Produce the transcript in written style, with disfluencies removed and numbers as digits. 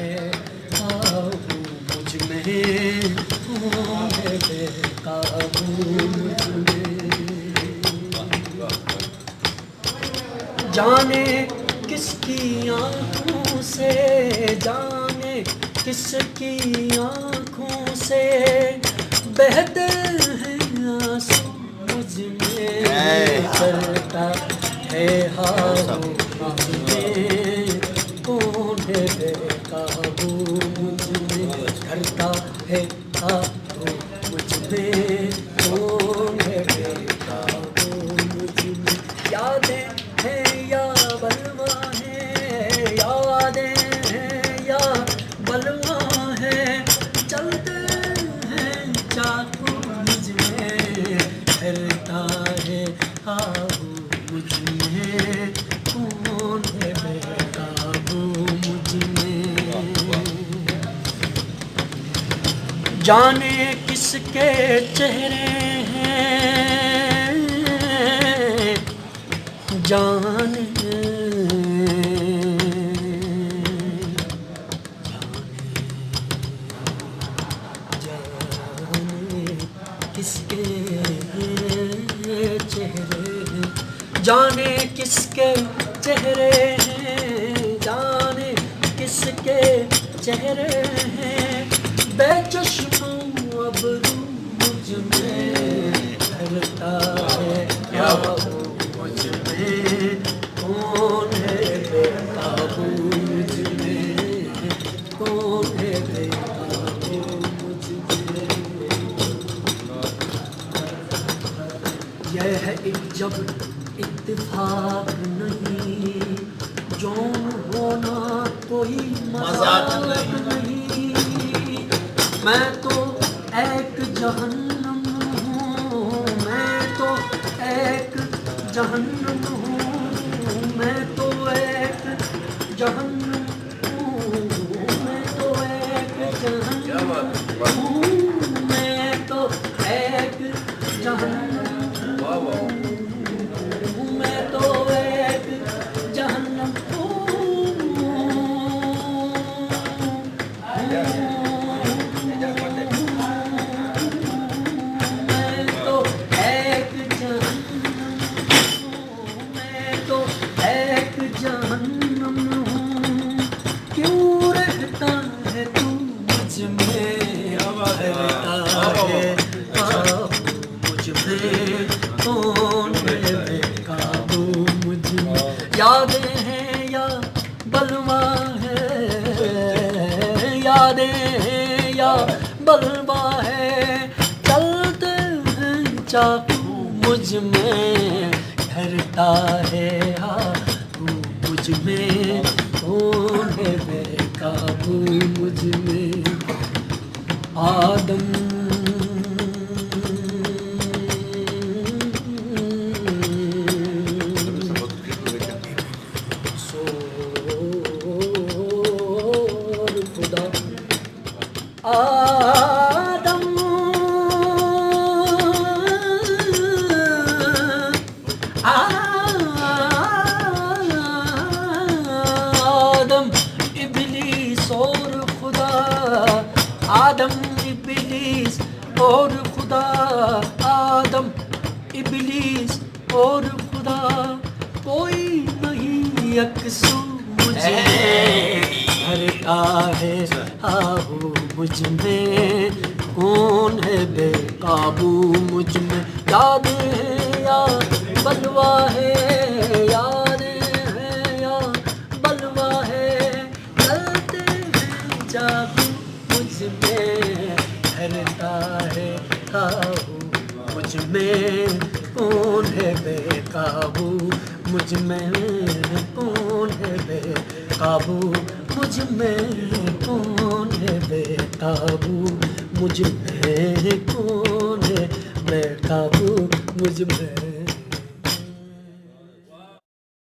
ہے काबू मुझ में, कौन है बेकाबू मुझ में। जाने किसकी आँखों से, जाने किसकी आँखों से बहते हैं आंसू मुझ में, चलता है हाथों मुझ में, कौन है बेकाबू मुझ में, करता है हाथों मुझ में, कौन है बेकाबू मुझ में। यादें हैं या बलवा है, यादें हैं या बलवा है, चलते हैं चाकू मुझ में, ठहरता है काबू मुझ में, कौन है बेकाबू मुझ में। जाने किसके चेहरे हैं, जाने किसके चेहरे हैं, जाने किसके चेहरे हैं, जाने किसके चेहरे हैं, बेचश्मों अबरू मुझ में, ढलता है काबू मुझ में, कौन है बेकाबू मुझ में, कौन है बेकाबू मुझ में। यह है एक जब इत्तेफाक नहीं, जौन होना कोई मजाक नहीं, मैं तो एक जहन्नम हूँ, मैं तो एक जहन्नम हूँ, मैं तो एक जहन्नम हूँ, मैं तो एक जहन्नम हूँ, मैं तो एक जहन्नम हूँ, मैं तो एक जहन्नम हूँ। क्यों रहता है तू मुझ में, रहता है काबू मुझ में, कौन है बेकाबू मुझ में। यादें हैं या बलवा है, यादें हैं या बलवा है, चलते हैं चाकू मुझ में, ठहरता है काबू मुझ में, कौन है बेकाबू मुझ में। आदम सोर खुदा, आदम आदम इबलीस और खुदा, आदम इबलीस और खुदा, आदम इबलीस और खुदा, कोई नहीं यकसू मुझ में, भरता है काबू मुझ में, कौन है बेकाबू मुझ में। यादें हैं या बलवा है, यादें हैं या बलवा है, चलते हैं जादू मुझ में, ठहरता है काबू मुझ में, कौन है बेकाबू मुझ में, कौन है बेकाबू मुझ में, कौन है बेकाबू मुझ में, कौन है बेकाबू मुझ में।